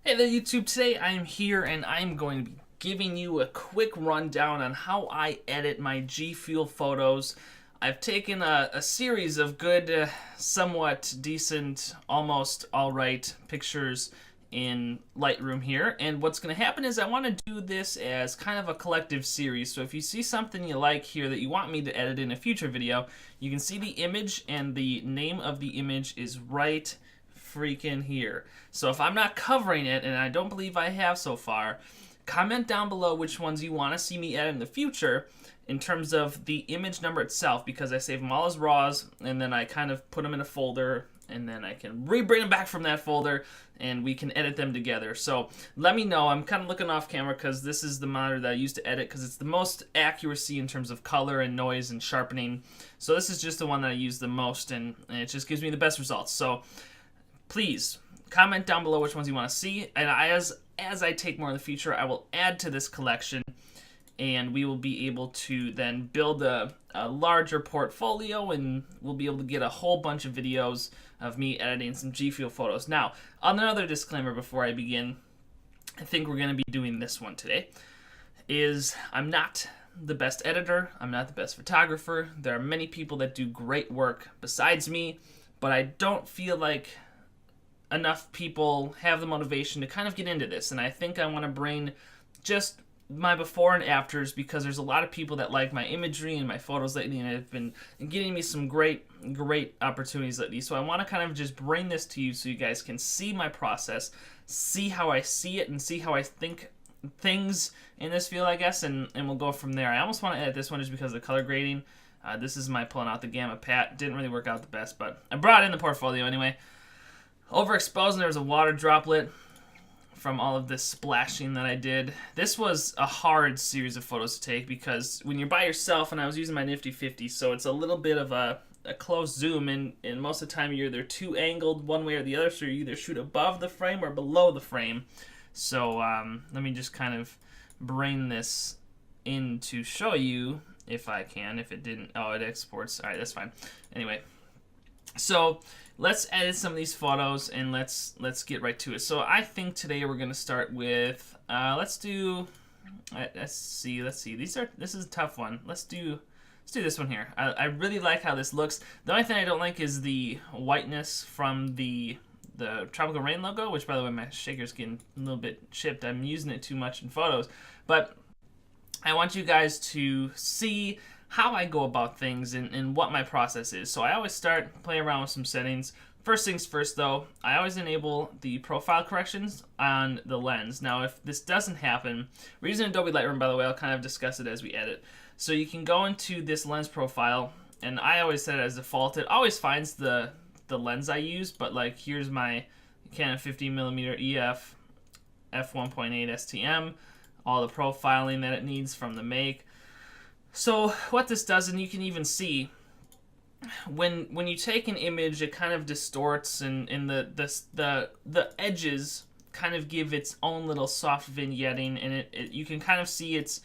Hey there YouTube, today I am here and I'm going to be giving you a quick rundown on how I edit my GFUEL photos. I've taken a series of good, somewhat decent, almost alright pictures in Lightroom here, and what's going to happen is I want to do this as kind of a collective series. So if you see something you like here that you want me to edit in a future video, you can see the image, and the name of the image is right freaking here. So if I'm not covering it, and I don't believe I have so far, comment down below which ones you want to see me edit in the future in terms of the image number itself, because I save them all as RAWs and then I kind of put them in a folder, and then I can bring them back from that folder and we can edit them together. So let me know. I'm kind of looking off camera because this is the monitor that I use to edit because it's the most accuracy in terms of color and noise and sharpening. So this is just the one that I use the most, and it just gives me the best results. So please comment down below which ones you want to see, and as I take more in the future, I will add to this collection, and we will be able to then build a larger portfolio, and we'll be able to get a whole bunch of videos of me editing some GFUEL photos. Now, another disclaimer before I begin, I think we're going to be doing this one today, is I'm not the best editor, I'm not the best photographer. There are many people that do great work besides me, but I don't feel like enough people have the motivation to kind of get into this, and I think I want to bring just my before and afters, because there's a lot of people that like my imagery and my photos lately, and have been getting me some great opportunities lately. So I want to kind of just bring this to you so you guys can see my process, see how I see it, and see how I think things in this field, I guess, and we'll go from there. I almost want to edit this one just because of the color grading. This is my pulling out the gamma pat. Didn't really work out the best, but I brought it in the portfolio anyway. Overexposed, and there was a water droplet from all of this splashing that I did. This was a hard series of photos to take because when you're by yourself, and I was using my nifty 50, so it's a little bit of a close zoom, and most of the time you're either too angled one way or the other, so you either shoot above the frame or below the frame. So let me just kind of bring this in to show you if I can. If it didn't, oh, it exports. All right, that's fine. Anyway, so let's edit some of these photos and let's get right to it. So I think today we're gonna start with let's see. This is a tough one. Let's do this one here. I really like how this looks. The only thing I don't like is the whiteness from the Tropical Rain logo, which, by the way, my shaker's getting a little bit chipped. I'm using it too much in photos, but I want you guys to see how I go about things and what my process is. So I always start playing around with some settings. First things first, though, I always enable the profile corrections on the lens. Now, if this doesn't happen, we're using Adobe Lightroom, by the way. I'll kind of discuss it as we edit. So you can go into this lens profile, and I always set it as default. It always finds the lens I use, but like here's my Canon 15mm EF f1.8 STM, all the profiling that it needs from the make. So what this does, and you can even see, when you take an image, it kind of distorts, and the edges kind of give its own little soft vignetting, and you can kind of see it's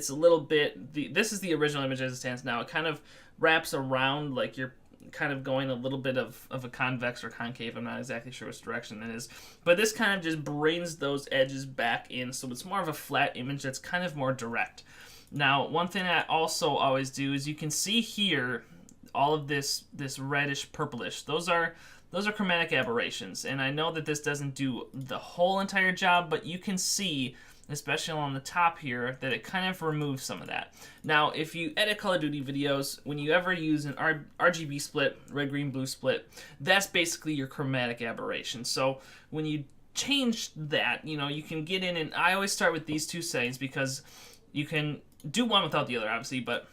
a little bit, this is the original image as it stands now. It kind of wraps around like you're kind of going a little bit of a convex or concave. I'm not exactly sure which direction it is, but this kind of just brings those edges back in, so it's more of a flat image that's kind of more direct. Now, one thing I also always do is, you can see here all of this reddish purplish. Those are chromatic aberrations, and I know that this doesn't do the whole entire job, but you can see, especially on the top here, that it kind of removes some of that. Now, if you edit Call of Duty videos, when you ever use an RGB split, red, green, blue split, that's basically your chromatic aberration. So when you change that, you can get in, and I always start with these two settings because you can do one without the other, obviously, but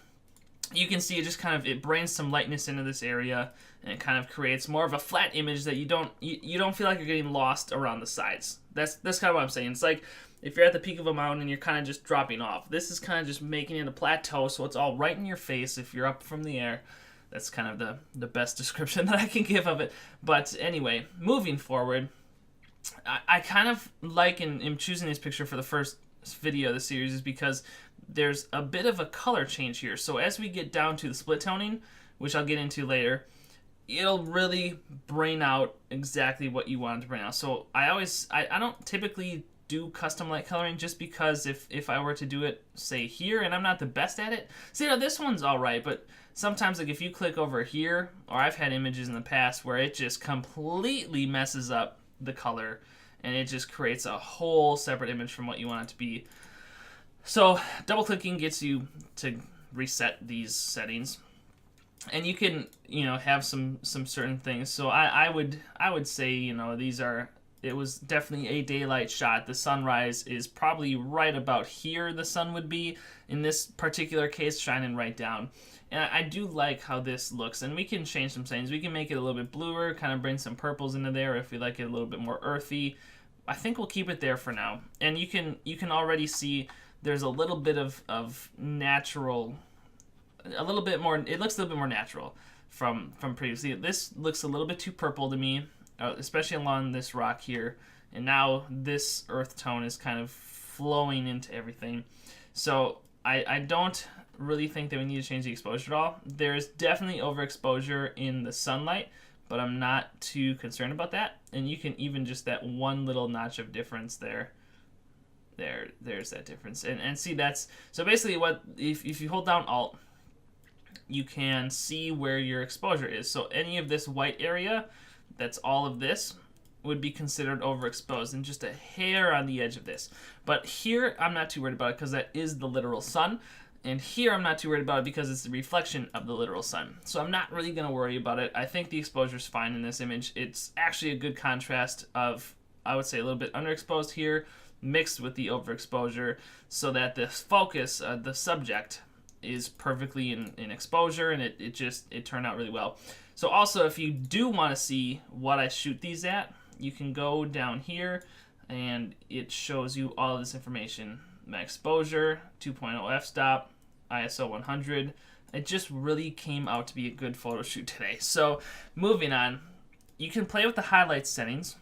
you can see it just kind of, it brings some lightness into this area, and it kind of creates more of a flat image that you don't feel like you're getting lost around the sides. That's kind of what I'm saying. It's like if you're at the peak of a mountain and you're kind of just dropping off. This is kind of just making it a plateau, so it's all right in your face if you're up from the air. That's kind of the best description that I can give of it. But anyway, moving forward, I kind of like, and am choosing this picture for the first video of the series, is because there's a bit of a color change here. So as we get down to the split toning, which I'll get into later, it'll really bring out exactly what you want it to bring out. So I don't typically do custom light coloring, just because if I were to do it, say here, and I'm not the best at it. See, this one's all right, but sometimes, like, if you click over here, or I've had images in the past where it just completely messes up the color, and it just creates a whole separate image from what you want it to be. So double clicking gets you to reset these settings, and you can, have some certain things. So I would say, it was definitely a daylight shot. The sunrise is probably right about here the sun would be, in this particular case, shining right down. And I do like how this looks, and we can change some settings. We can make it a little bit bluer, kind of bring some purples into there if we like it a little bit more earthy. I think we'll keep it there for now. And you can already see there's a little bit of natural, a little bit more, it looks a little bit more natural from previously. This looks a little bit too purple to me, especially along this rock here. And now this earth tone is kind of flowing into everything. So I don't really think that we need to change the exposure at all. There's definitely overexposure in the sunlight, but I'm not too concerned about that. And you can even just that one little notch of difference there's that difference. And see, that's, so basically what, if you hold down Alt, you can see where your exposure is. So any of this white area, that's all of this, would be considered overexposed, and just a hair on the edge of this. But here, I'm not too worried about it because that is the literal sun. And here, I'm not too worried about it because it's the reflection of the literal sun. So I'm not really going to worry about it. I think the exposure is fine in this image. It's actually a good contrast of, I would say, a little bit underexposed here, mixed with the overexposure, so that the focus, the subject, is perfectly in exposure, and it turned out really well. So also, if you do want to see what I shoot these at, you can go down here, and it shows you all of this information. My exposure, 2.0 f-stop, ISO 100. It just really came out to be a good photo shoot today. So moving on, you can play with the highlight settings.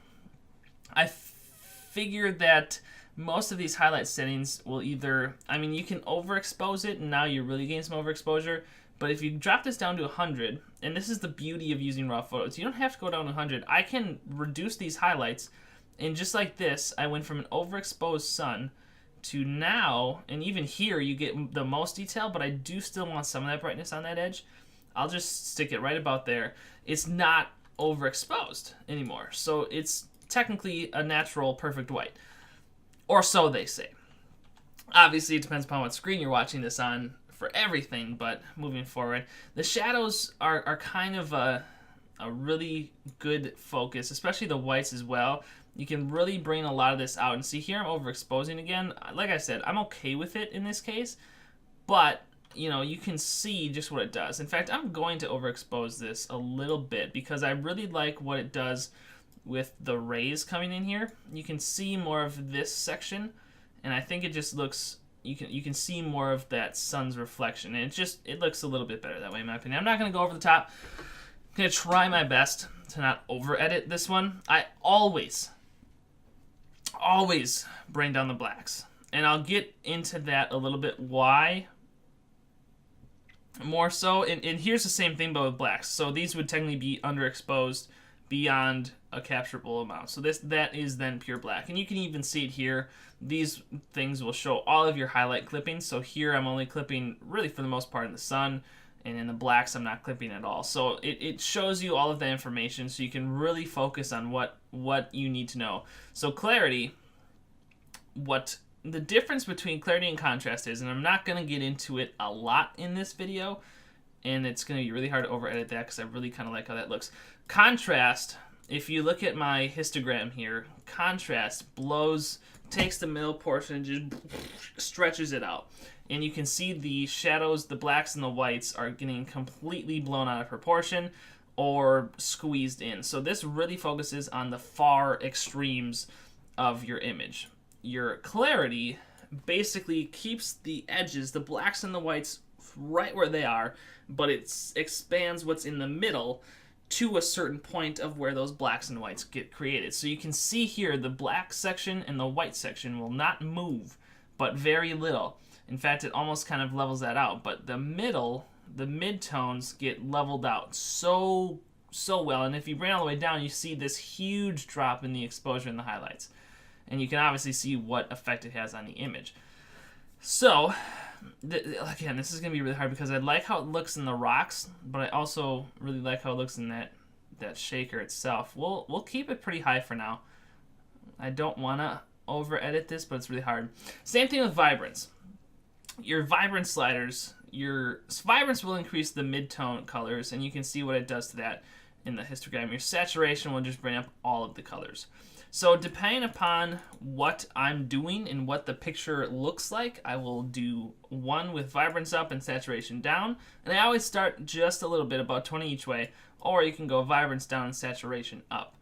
I figured that most of these highlight settings will either, you can overexpose it, and now you're really getting some overexposure. But if you drop this down to 100, and this is the beauty of using raw photos, you don't have to go down to 100. I can reduce these highlights, and just like this, I went from an overexposed sun to now, and even here you get the most detail, but I do still want some of that brightness on that edge. I'll just stick it right about there. It's not overexposed anymore, so it's technically a natural perfect white, or so they say. Obviously, it depends upon what screen you're watching this on for everything, but moving forward, the shadows are kind of a really good focus, especially the whites as well. You can really bring a lot of this out. And see, here I'm overexposing again. Like I said, I'm okay with it in this case, but you can see just what it does. In fact, I'm going to overexpose this a little bit because I really like what it does with the rays coming in here. You can see more of this section, and I think it just looks, you can see more of that sun's reflection, and it looks a little bit better that way in my opinion. I'm not going to go over the top. I'm going to try my best to not over edit this one. I always bring down the blacks, and I'll get into that a little bit why more so. And here's the same thing but with blacks. So these would technically be underexposed beyond a capturable amount. So that is then pure black. And you can even see it here. These things will show all of your highlight clippings. So here I'm only clipping really for the most part in the sun, and in the blacks I'm not clipping at all. So it shows you all of that information so you can really focus on what you need to know. So clarity, what the difference between clarity and contrast is, and I'm not going to get into it a lot in this video, and it's going to be really hard to over edit that because I really kind of like how that looks. Contrast, if you look at my histogram here, contrast takes the middle portion and just stretches it out. And you can see the shadows, the blacks and the whites are getting completely blown out of proportion or squeezed in. So this really focuses on the far extremes of your image. Your clarity basically keeps the edges, the blacks and the whites, right where they are, but it expands what's in the middle to a certain point of where those blacks and whites get created. So you can see here the black section and the white section will not move, but very little. In fact, it almost kind of levels that out. But the middle, the midtones get leveled out so so well. And if you bring it all the way down, you see this huge drop in the exposure and the highlights. And you can obviously see what effect it has on the image. So, again, this is going to be really hard because I like how it looks in the rocks, but I also really like how it looks in that shaker itself. We'll keep it pretty high for now. I don't want to over-edit this, but it's really hard. Same thing with vibrance. Your vibrance sliders, your vibrance will increase the mid-tone colors, and you can see what it does to that in the histogram. Your saturation will just bring up all of the colors. So depending upon what I'm doing and what the picture looks like, I will do one with vibrance up and saturation down. And I always start just a little bit, about 20 each way, or you can go vibrance down and saturation up.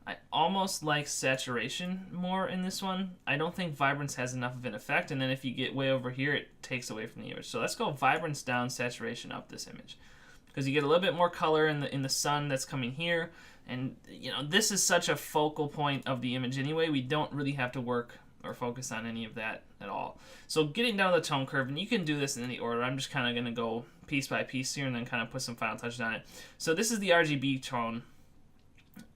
I almost like saturation more in this one. I don't think vibrance has enough of an effect, and then if you get way over here, it takes away from the image. So let's go vibrance down, saturation up this image, because you get a little bit more color in the sun that's coming here. And, you know, this is such a focal point of the image anyway. We don't really have to work or focus on any of that at all. So getting down the tone curve, and you can do this in any order. I'm just kind of going to go piece by piece here and then kind of put some final touches on it. So this is the RGB tone,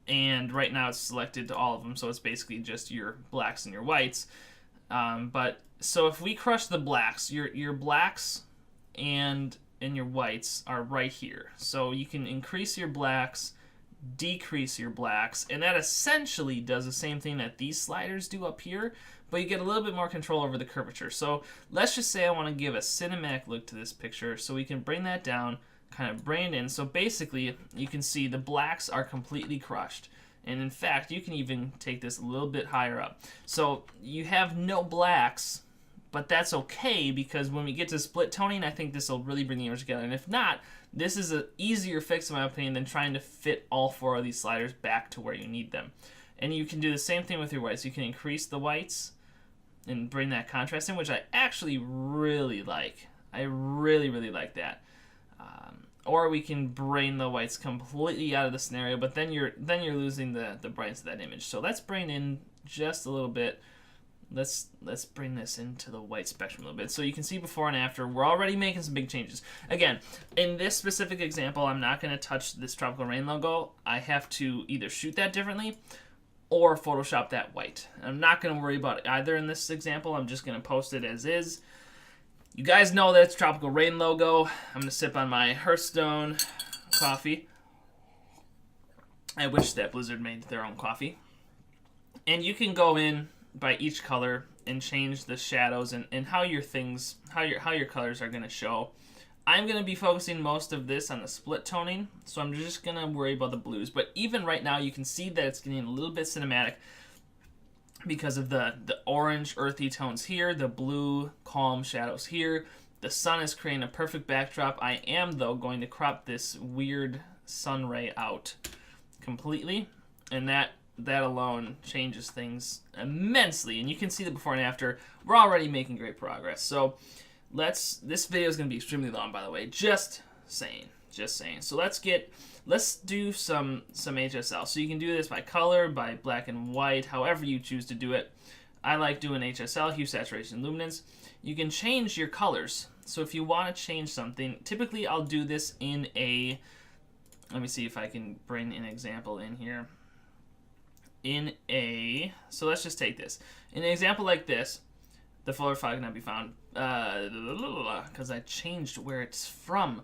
and right now it's selected to all of them. So it's basically just your blacks and your whites. But so if we crush the blacks, your blacks and your whites are right here. So you can increase your blacks, decrease your blacks, and that essentially does the same thing that these sliders do up here, but you get a little bit more control over the curvature. So let's just say I want to give a cinematic look to this picture, so we can bring that down, kind of bring it in. So basically you can see the blacks are completely crushed, and in fact you can even take this a little bit higher up. So you have no blacks, but that's okay, because when we get to split toning, I think this will really bring the image together. And if not, this is an easier fix, in my opinion, than trying to fit all four of these sliders back to where you need them. And you can do the same thing with your whites. You can increase the whites and bring that contrast in, which I actually really like. I really, really like that. Or we can bring the whites completely out of the scenario, but then you're losing the brightness of that image. So let's bring in just a little bit. Let's bring this into the white spectrum a little bit. So you can see before and after, we're already making some big changes. Again, in this specific example, I'm not going to touch this tropical rain logo. I have to either shoot that differently or Photoshop that white. I'm not going to worry about either in this example. I'm just going to post it as is. You guys know that it's tropical rain logo. I'm going to sip on my Hearthstone coffee. I wish that Blizzard made their own coffee. And you can go in by each color and change the shadows and how your colors are going to show. I'm going to be focusing most of this on the split toning, so I'm just going to worry about the blues. But even right now, you can see that it's getting a little bit cinematic because of the orange earthy tones here, the blue calm shadows here. The sun is creating a perfect backdrop. I am, though, going to crop this weird sun ray out completely, and that alone changes things immensely. And you can see the before and after. We're already making great progress. So this video is going to be extremely long, by the way. Just saying. So let's do some HSL. So you can do this by color, by black and white, however you choose to do it. I like doing HSL, hue, saturation, luminance. You can change your colors. So if you want to change something, typically I'll do this in a, let me see if I can bring an example in here. So let's just take this. In an example like this, the folder file cannot be found because I changed where it's from.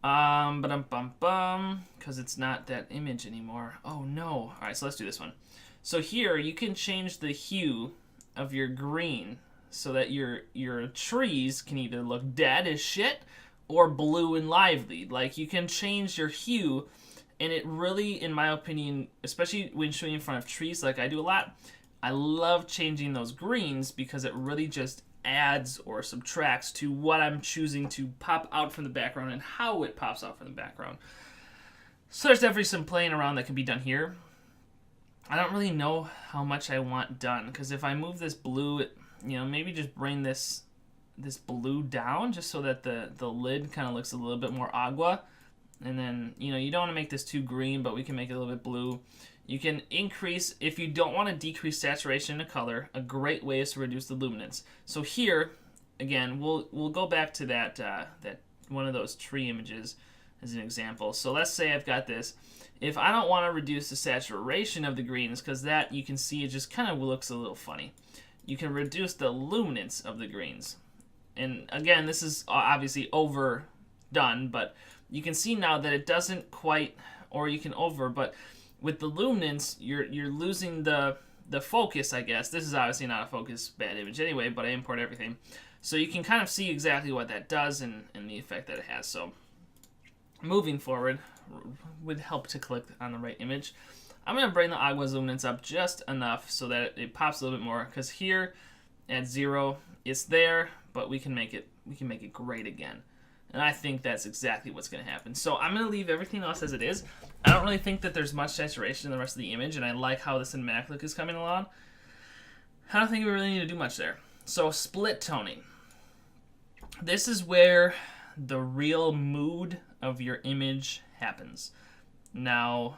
Because it's not that image anymore. Oh no. All right, so let's do this one. So here you can change the hue of your green so that your trees can either look dead as shit or blue and lively. Like, you can change your hue. And it really, in my opinion, especially when shooting in front of trees like I do a lot, I love changing those greens because it really just adds or subtracts to what I'm choosing to pop out from the background and how it pops out from the background. So there's definitely some playing around that can be done here. I don't really know how much I want done, because if I move this blue, maybe just bring this blue down just so that the lid kind of looks a little bit more agua. And then, you don't want to make this too green, but we can make it a little bit blue. You can increase, if you don't want to decrease saturation in a color, a great way is to reduce the luminance. So here, again, we'll go back to that one of those tree images as an example. So let's say I've got this, If I don't want to reduce the saturation of the greens, because that you can see it just kind of looks a little funny, you can reduce the luminance of the greens. And again, this is obviously overdone, but you can see now that it doesn't quite, or you can but with the luminance, you're losing the focus, I guess. This is obviously not a focus bad image anyway, but I import everything. So you can kind of see exactly what that does and the effect that it has. So moving forward, would help to click on the right image. I'm going to bring the agua's luminance up just enough so that it pops a little bit more, because here at 0, it's there, but we can make it great again. And I think that's exactly what's going to happen. So I'm going to leave everything else as it is. I don't really think that there's much saturation in the rest of the image, and I like how the cinematic look is coming along. I don't think we really need to do much there. So split toning. This is where the real mood of your image happens. Now,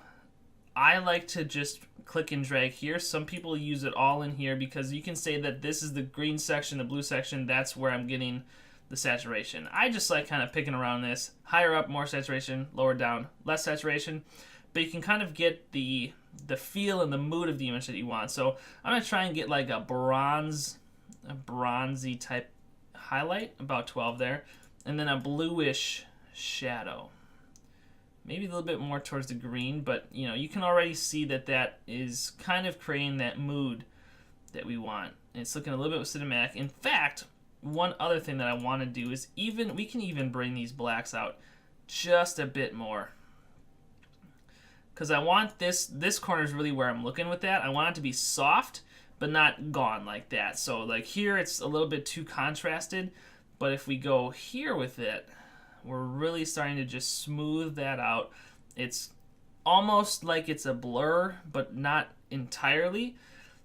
I like to just click and drag here. Some people use it all in here because you can say that this is the green section, the blue section, that's where I'm getting the saturation. I just like kind of picking around this. Higher up, more saturation. Lower down, less saturation. But you can kind of get the feel and the mood of the image that you want. So I'm going to try and get like a bronzy type highlight, about 12 there. And then a bluish shadow. Maybe a little bit more towards the green, but you know, you can already see that that is kind of creating that mood that we want. And it's looking a little bit cinematic. In fact, one other thing that I want to do is we can even bring these blacks out just a bit more. Because I want this corner is really where I'm looking with that. I want it to be soft, but not gone like that. So like here, it's a little bit too contrasted. But if we go here with it, we're really starting to just smooth that out. It's almost like it's a blur, but not entirely.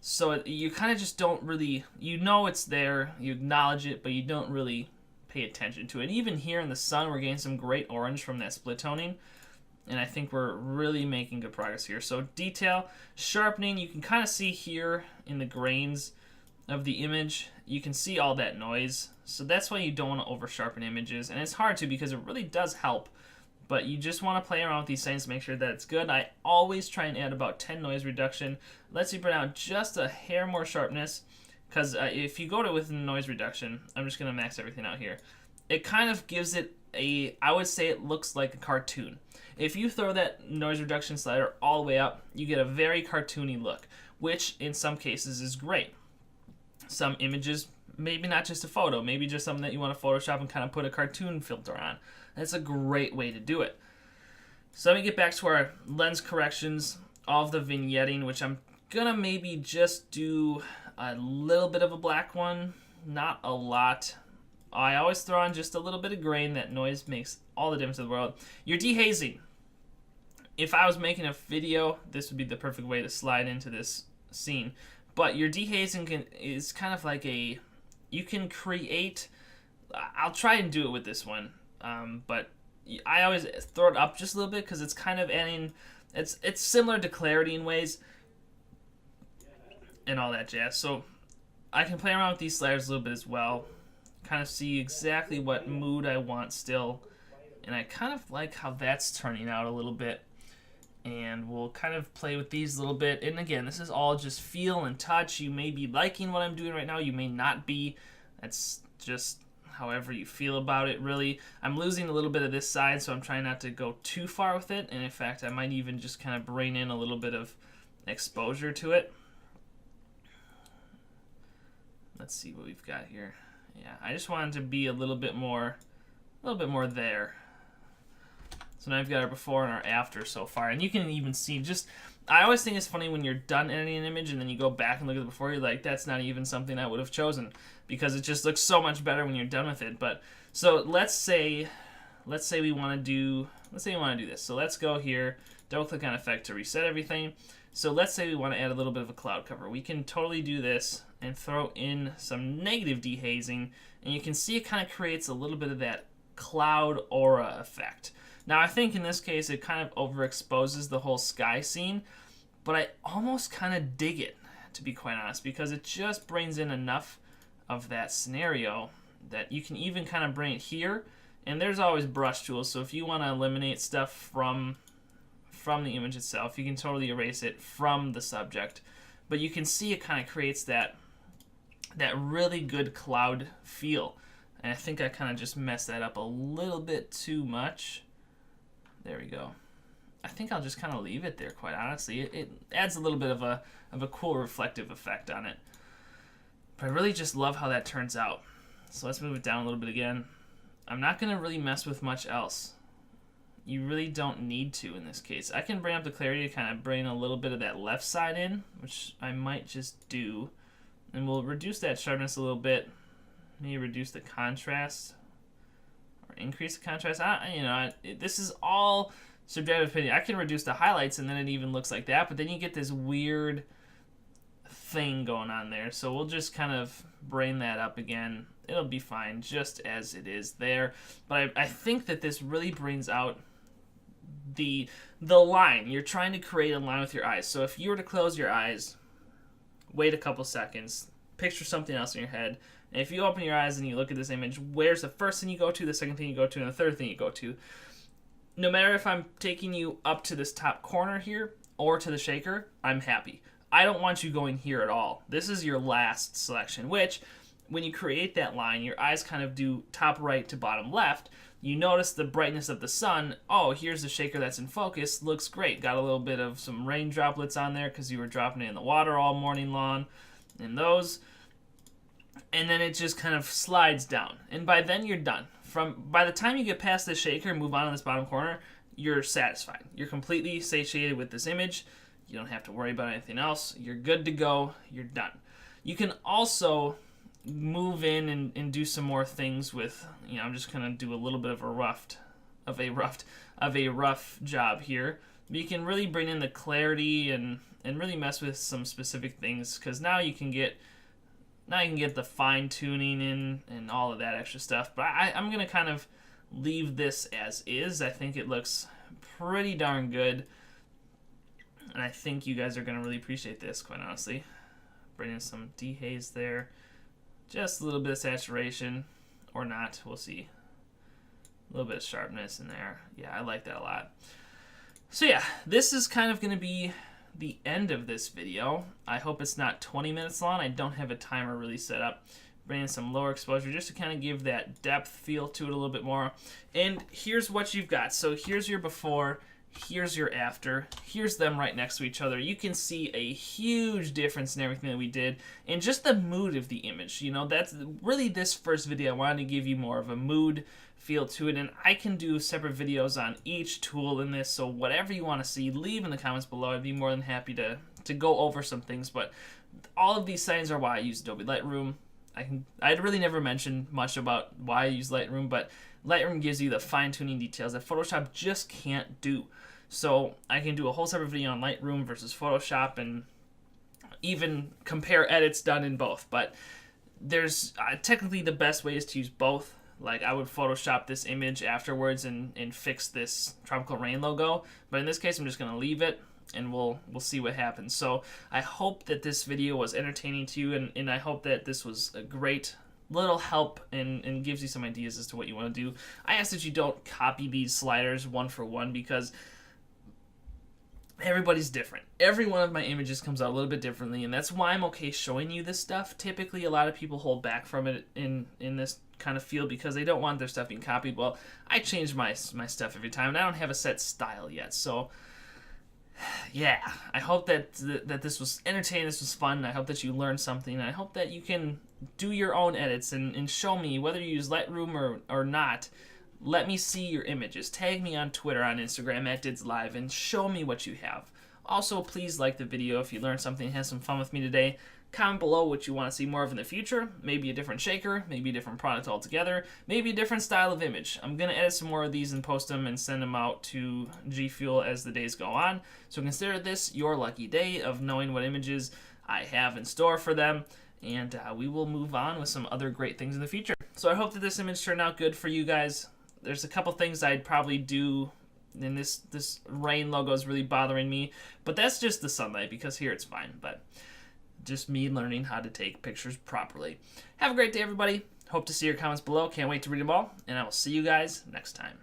So you kind of just don't really, you know it's there, you acknowledge it, but you don't really pay attention to it. Even here in the sun, we're getting some great orange from that split toning. And I think we're really making good progress here. So detail, sharpening, you can kind of see here in the grains of the image, you can see all that noise. So that's why you don't want to over sharpen images. And it's hard to, because it really does help. But you just want to play around with these settings to make sure that it's good. I always try and add about 10 noise reduction. Lets you bring out just a hair more sharpness. Because if you go to within noise reduction, I'm just going to max everything out here. It kind of gives it I would say it looks like a cartoon. If you throw that noise reduction slider all the way up, you get a very cartoony look, which in some cases is great. Some images, maybe not just a photo, maybe just something that you want to Photoshop and kind of put a cartoon filter on. That's a great way to do it. So let me get back to our lens corrections, all of the vignetting, which I'm gonna maybe just do a little bit of a black one, not a lot. I always throw on just a little bit of grain. That noise makes all the difference in the world. Your dehazing. If I was making a video, this would be the perfect way to slide into this scene. But your dehazing is kind of like you can create, I'll try and do it with this one, but I always throw it up just a little bit because it's kind of adding, it's similar to clarity in ways and all that jazz. So I can play around with these sliders a little bit as well, kind of see exactly what mood I want still, and I kind of like how that's turning out a little bit. And we'll kind of play with these a little bit. And again, this is all just feel and touch. You may be liking what I'm doing right now. You may not be. That's just however you feel about it, really. I'm losing a little bit of this side, so I'm trying not to go too far with it. And in fact, I might even just kind of bring in a little bit of exposure to it. Let's see what we've got here. Yeah, I just wanted to be a little bit more there. So now I've got our before and our after so far. And you can even see just, I always think it's funny when you're done editing an image and then you go back and look at the before, you're like, that's not even something I would have chosen, because it just looks so much better when you're done with it. But so let's say we want to do this. So let's go here, double click on effect to reset everything. So let's say we want to add a little bit of a cloud cover. We can totally do this and throw in some negative dehazing, and you can see it kind of creates a little bit of that cloud aura effect. Now, I think in this case, it kind of overexposes the whole sky scene, but I almost kind of dig it, to be quite honest, because it just brings in enough of that scenario that you can even kind of bring it here. And there's always brush tools, so if you want to eliminate stuff from from the image itself. You can totally erase it from the subject. But you can see it kind of creates that really good cloud feel. And I think I kind of just messed that up a little bit too much. There we go. I think I'll just kind of leave it there, quite honestly. It adds a little bit of a cool reflective effect on it. But I really just love how that turns out. So let's move it down a little bit again. I'm not going to really mess with much else. You really don't need to in this case. I can bring up the clarity to kind of bring a little bit of that left side in, which I might just do. And we'll reduce that sharpness a little bit. Maybe reduce the contrast or increase the contrast. This is all subjective opinion. I can reduce the highlights and then it even looks like that, but then you get this weird thing going on there. So we'll just kind of bring that up again. It'll be fine just as it is there. But I think that this really brings out the line. You're trying to create a line with your eyes. So if you were to close your eyes, wait a couple seconds, picture something else in your head, and if you open your eyes and you look at this image, where's the first thing you go to, the second thing you go to, and the third thing you go to? No matter if I'm taking you up to this top corner here or to the shaker, I'm happy. I don't want you going here at all. This is your last selection, which when you create that line, your eyes kind of do top right to bottom left. You notice the brightness of the sun. Oh, here's the shaker that's in focus. Looks great. Got a little bit of some rain droplets on there because you were dropping it in the water all morning long. And those. And then it just kind of slides down. And by then you're done. By the time you get past the shaker and move on to this bottom corner, you're satisfied. You're completely satiated with this image. You don't have to worry about anything else. You're good to go. You're done. You can also move in and do some more things with, I'm just going to do a little bit of a rough job here. But you can really bring in the clarity and really mess with some specific things, because now you can get the fine tuning in and all of that extra stuff. But I'm going to kind of leave this as is. I think it looks pretty darn good. And I think you guys are going to really appreciate this, quite honestly. Bring in some dehaze there. Just a little bit of saturation, or not, we'll see. A little bit of sharpness in there. Yeah, I like that a lot. So yeah, this is kind of going to be the end of this video. I hope it's not 20 minutes long. I don't have a timer really set up. Bring in some lower exposure just to kind of give that depth feel to it a little bit more. And here's what you've got. So here's your before. Here's your after. Here's them right next to each other. You can see a huge difference in everything that we did and just the mood of the image. That's really this first video. I wanted to give you more of a mood feel to it, and I can do separate videos on each tool in this, so whatever you want to see, leave in the comments below. I'd be more than happy to go over some things, but all of these settings are why I use Adobe Lightroom. I'd really never mentioned much about why I use Lightroom, but Lightroom gives you the fine-tuning details that Photoshop just can't do. So I can do a whole separate video on Lightroom versus Photoshop and even compare edits done in both. But there's technically the best way is to use both. Like I would Photoshop this image afterwards and fix this tropical rain logo. But in this case, I'm just going to leave it and we'll see what happens. So I hope that this video was entertaining to you, and I hope that this was a great little help and gives you some ideas as to what you want to do. I ask that you don't copy these sliders one for one, because everybody's different. Every one of my images comes out a little bit differently, and that's why I'm okay showing you this stuff. Typically, a lot of people hold back from it in this kind of field because they don't want their stuff being copied. Well, I change my stuff every time, and I don't have a set style yet. So, yeah, I hope that this was entertaining, this was fun. I hope that you learned something, and I hope that you can do your own edits and show me, whether you use Lightroom or not. Let me see your images. Tag me on Twitter, on Instagram, at DidsLive, and show me what you have. Also, please like the video if you learned something and had some fun with me today. Comment below what you want to see more of in the future. Maybe a different shaker, maybe a different product altogether, maybe a different style of image. I'm going to edit some more of these and post them and send them out to GFUEL as the days go on. So consider this your lucky day of knowing what images I have in store for them. And we will move on with some other great things in the future. So I hope that this image turned out good for you guys. There's a couple things I'd probably do, and this rain logo is really bothering me, but that's just the sunlight, because here it's fine. But just me learning how to take pictures properly. Have a great day, everybody. Hope to see your comments below. Can't wait to read them all, and I will see you guys next time.